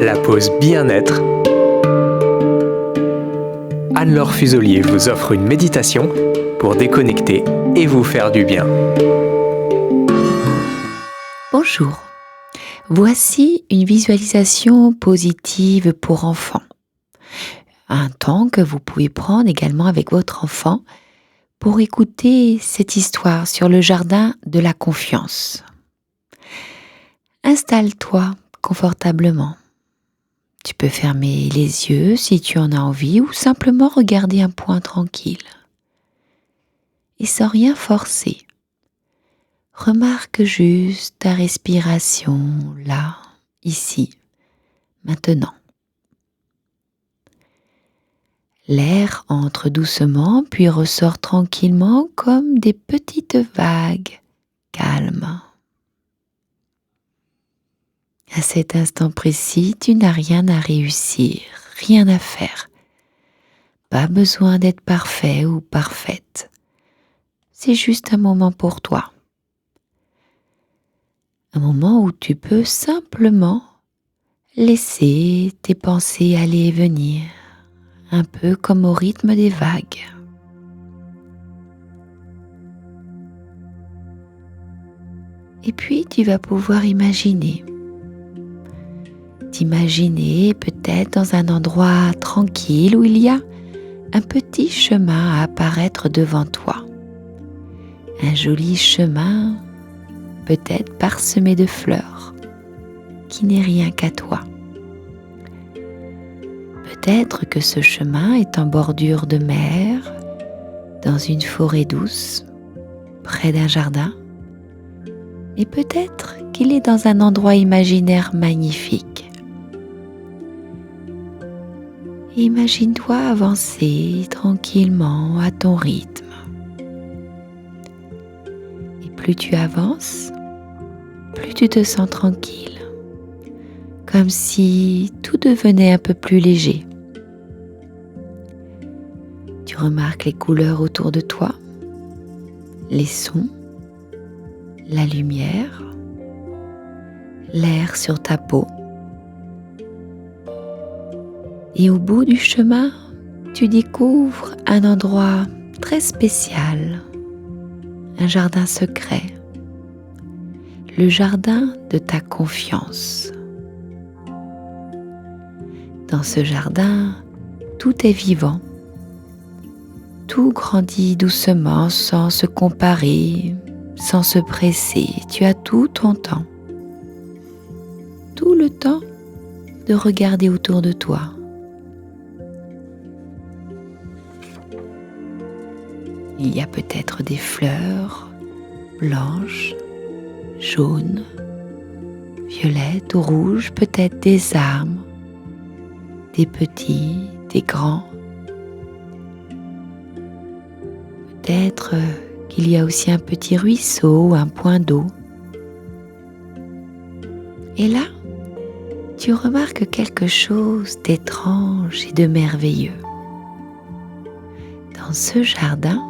la pause bien-être. Anne-Laure Fusolier vous offre une méditation pour déconnecter et vous faire du bien. Bonjour, voici une visualisation positive pour enfants. Un temps que vous pouvez prendre également avec votre enfant pour écouter cette histoire sur le jardin de la confiance. Installe-toi confortablement. Tu peux fermer les yeux si tu en as envie ou simplement regarder un point tranquille. Et sans rien forcer. Remarque juste ta respiration là, ici, maintenant. L'air entre doucement puis ressort tranquillement comme des petites vagues calmes. À cet instant précis, tu n'as rien à réussir, rien à faire. Pas besoin d'être parfait ou parfaite. C'est juste un moment pour toi. Un moment où tu peux simplement laisser tes pensées aller et venir, un peu comme au rythme des vagues. Et puis tu vas pouvoir t'imaginer peut-être dans un endroit tranquille où il y a un petit chemin à apparaître devant toi. Un joli chemin peut-être parsemé de fleurs qui n'est rien qu'à toi. Peut-être que ce chemin est en bordure de mer, dans une forêt douce, près d'un jardin, et peut-être qu'il est dans un endroit imaginaire magnifique. Et imagine-toi avancer tranquillement à ton rythme. Et plus tu avances, plus tu te sens tranquille, comme si tout devenait un peu plus léger. Tu remarques les couleurs autour de toi, les sons, la lumière, l'air sur ta peau. Et au bout du chemin, tu découvres un endroit très spécial, un jardin secret, le jardin de ta confiance. Dans ce jardin, tout est vivant. Tout grandit doucement sans se comparer, sans se presser. Tu as tout ton temps. Tout le temps de regarder autour de toi. Il y a peut-être des fleurs blanches, jaunes, violettes ou rouges, peut-être des arbres, des petits, des grands. Peut-être qu'il y a aussi un petit ruisseau, un point d'eau. Et là, tu remarques quelque chose d'étrange et de merveilleux. Dans ce jardin,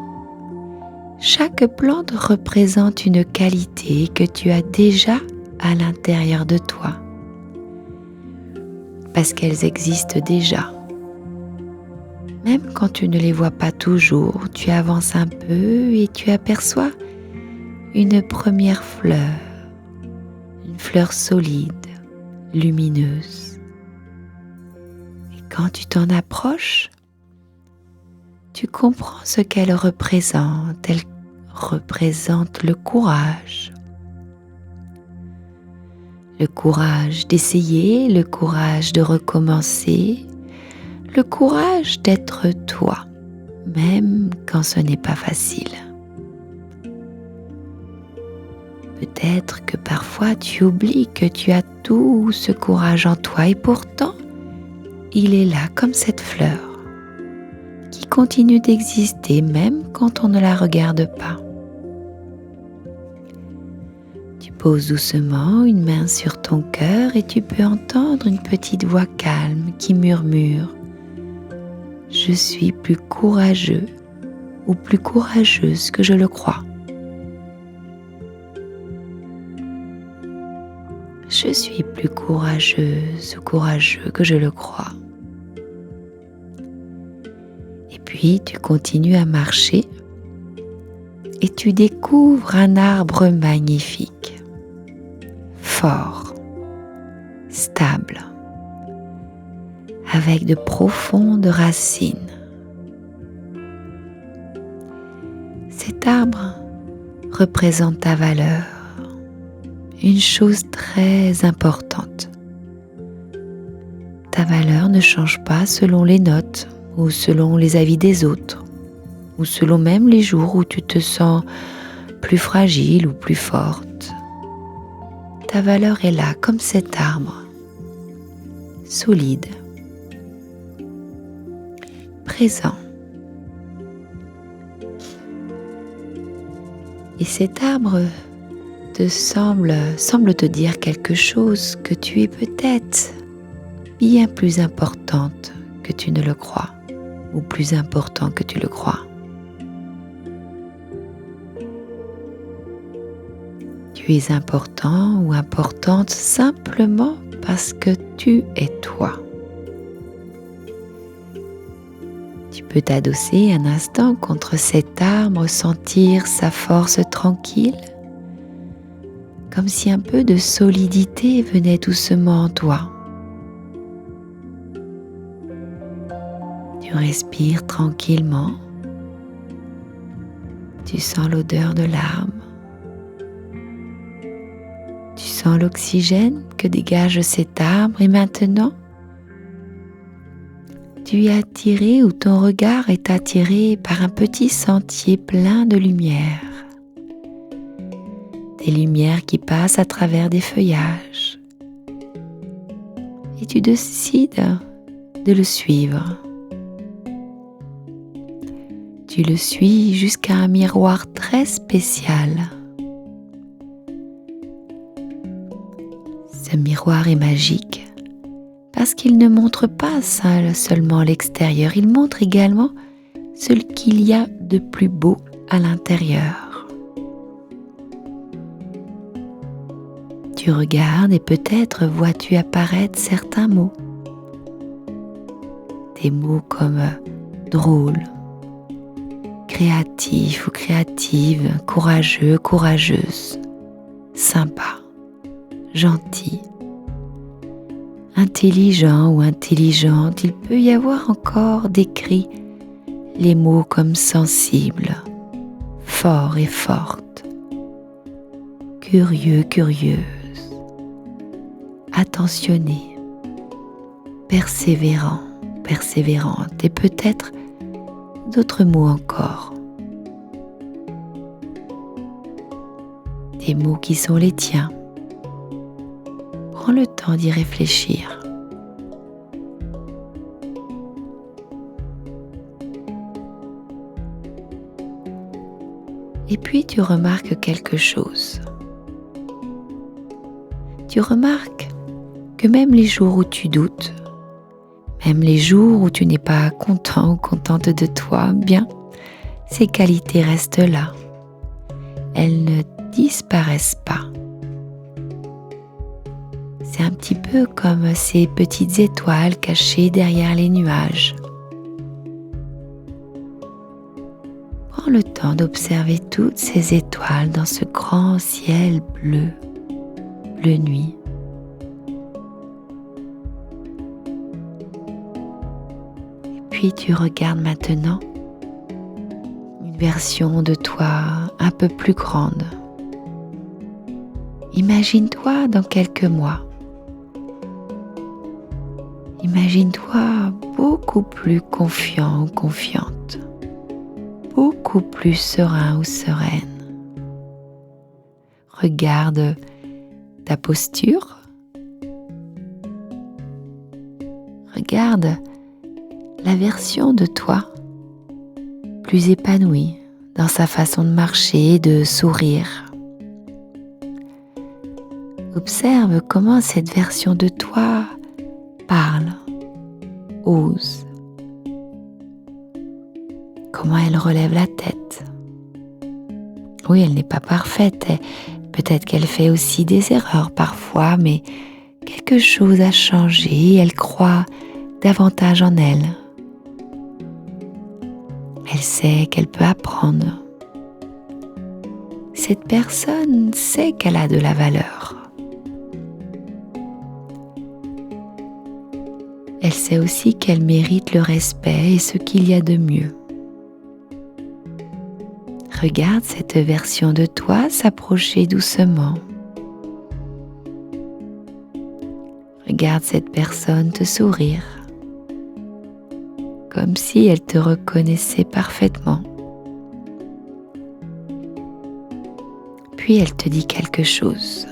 chaque plante représente une qualité que tu as déjà à l'intérieur de toi, parce qu'elles existent déjà. Même quand tu ne les vois pas toujours, tu avances un peu et tu aperçois une première fleur, une fleur solide, lumineuse. Et quand tu t'en approches, tu comprends ce qu'elle représente. Elle représente le courage. Le courage d'essayer, le courage de recommencer, le courage d'être toi, même quand ce n'est pas facile. Peut-être que parfois tu oublies que tu as tout ce courage en toi et pourtant, il est là comme cette fleur qui continue d'exister même quand on ne la regarde pas. Tu poses doucement une main sur ton cœur et tu peux entendre une petite voix calme qui murmure: je suis plus courageux ou plus courageuse que je le crois. je suis plus courageuse ou courageux que je le crois. Et puis tu continues à marcher et tu découvres un arbre magnifique, fort, stable, avec de profondes racines. Cet arbre représente ta valeur, une chose très importante. Ta valeur ne change pas selon les notes ou selon les avis des autres, ou selon même les jours où tu te sens plus fragile ou plus forte. Ta valeur est là comme cet arbre, solide, présent. Et cet arbre semble te dire quelque chose, que tu es peut-être bien plus importante que tu ne le crois, ou plus important que tu le crois. Tu es important ou importante simplement parce que tu es toi. Tu peux t'adosser un instant contre cet arbre, sentir sa force tranquille, comme si un peu de solidité venait doucement en toi. Tu respires tranquillement, tu sens l'odeur de l'arbre, tu sens l'oxygène que dégage cet arbre et maintenant, tu es attiré ou ton regard est attiré par un petit sentier plein de lumière. Des lumières qui passent à travers des feuillages. Et tu décides de le suivre. Tu le suis jusqu'à un miroir très spécial. Ce miroir est magique parce qu'il ne montre pas seulement l'extérieur, il montre également ce qu'il y a de plus beau à l'intérieur. Tu regardes et peut-être vois-tu apparaître certains mots. Des mots comme drôle, créatif ou créative, courageux, courageuse, sympa, gentil, intelligent ou intelligente. Il peut y avoir encore décrit les mots comme sensible, fort et forte, curieux, curieuse, attentionné, persévérant, persévérante et peut-être d'autres mots encore. Des mots qui sont les tiens. Prends le temps d'y réfléchir. Et puis tu remarques quelque chose. Tu remarques que même les jours où tu doutes, même les jours où tu n'es pas content ou contente de toi, bien, ces qualités restent là. Elles ne disparaissent pas. C'est un petit peu comme ces petites étoiles cachées derrière les nuages. Prends le temps d'observer toutes ces étoiles dans ce grand ciel bleu, bleu nuit. Et puis tu regardes maintenant une version de toi un peu plus grande. Imagine-toi dans quelques mois. Imagine-toi beaucoup plus confiant ou confiante, beaucoup plus serein ou sereine. Regarde ta posture. Regarde la version de toi plus épanouie dans sa façon de marcher, de sourire. Observe comment cette version de toi parle, ose, comment elle relève la tête. Oui, elle n'est pas parfaite, Peut-être qu'elle fait aussi des erreurs parfois, mais quelque chose a changé, elle croit davantage en elle. Elle sait qu'elle peut apprendre. Cette personne sait qu'elle a de la valeur. Elle sait aussi qu'elle mérite le respect et ce qu'il y a de mieux. Regarde cette version de toi s'approcher doucement. Regarde cette personne te sourire, comme si elle te reconnaissait parfaitement. Puis elle te dit quelque chose.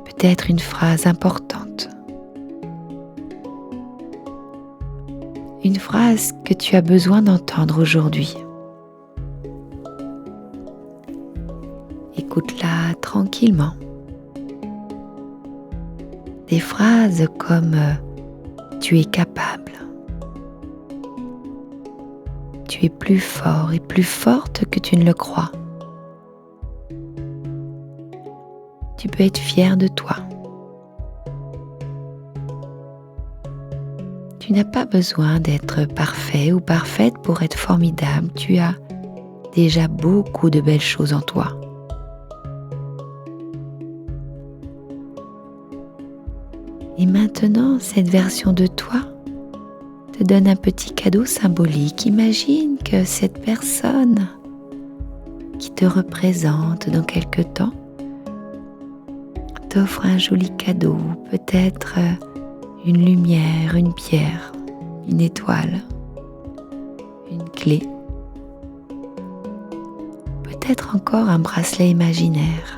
Peut-être une phrase importante. Une phrase que tu as besoin d'entendre aujourd'hui. Écoute-la tranquillement. Des phrases comme tu es capable, tu es plus fort et plus forte que tu ne le crois. Tu peux être fier de toi. Tu n'as pas besoin d'être parfait ou parfaite pour être formidable. Tu as déjà beaucoup de belles choses en toi. Et maintenant, cette version de toi te donne un petit cadeau symbolique. Imagine que cette personne qui te représente dans quelque temps t'offre un joli cadeau, peut-être une lumière, une pierre, une étoile, une clé, peut-être encore un bracelet imaginaire.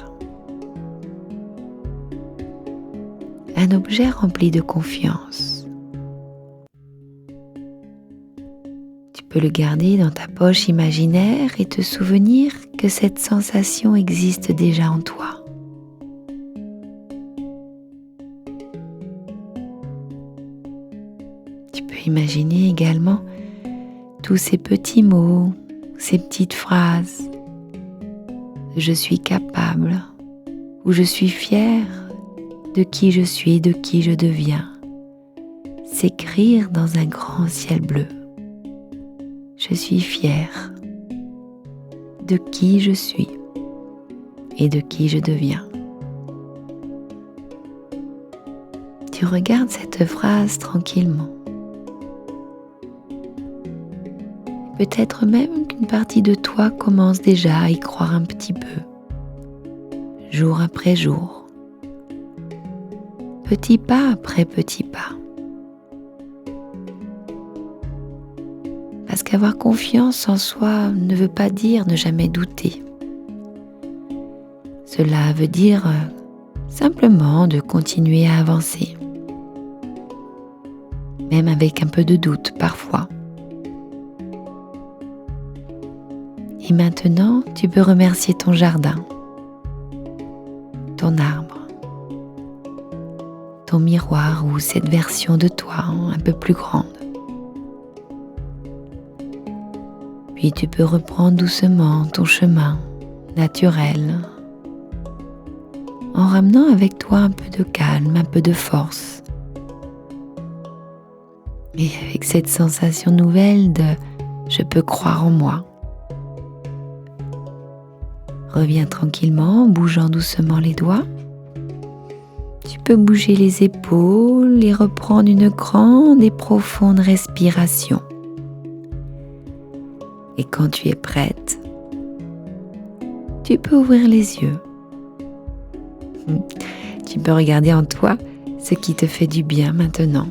Un objet rempli de confiance. Tu peux le garder dans ta poche imaginaire et te souvenir que cette sensation existe déjà en toi. Tu peux imaginer également tous ces petits mots, ces petites phrases. Je suis capable ou je suis fière de qui je suis, de qui je deviens, s'écrire dans un grand ciel bleu. Je suis fière de qui je suis et de qui je deviens. Tu regardes cette phrase tranquillement. Peut-être même qu'une partie de toi commence déjà à y croire un petit peu, jour après jour. Petit pas après petit pas. Parce qu'avoir confiance en soi ne veut pas dire ne jamais douter. Cela veut dire simplement de continuer à avancer. Même avec un peu de doute parfois. Et maintenant, tu peux remercier ton jardin, ton arbre, ton miroir ou cette version de toi un peu plus grande. Puis tu peux reprendre doucement ton chemin naturel en ramenant avec toi un peu de calme, un peu de force. Et avec cette sensation nouvelle de « je peux croire en moi ». Reviens tranquillement en bougeant doucement les doigts. Tu peux bouger les épaules et reprendre une grande et profonde respiration. Et quand tu es prête, tu peux ouvrir les yeux. Tu peux regarder en toi ce qui te fait du bien maintenant.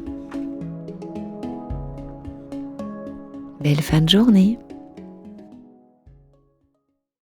Belle fin de journée!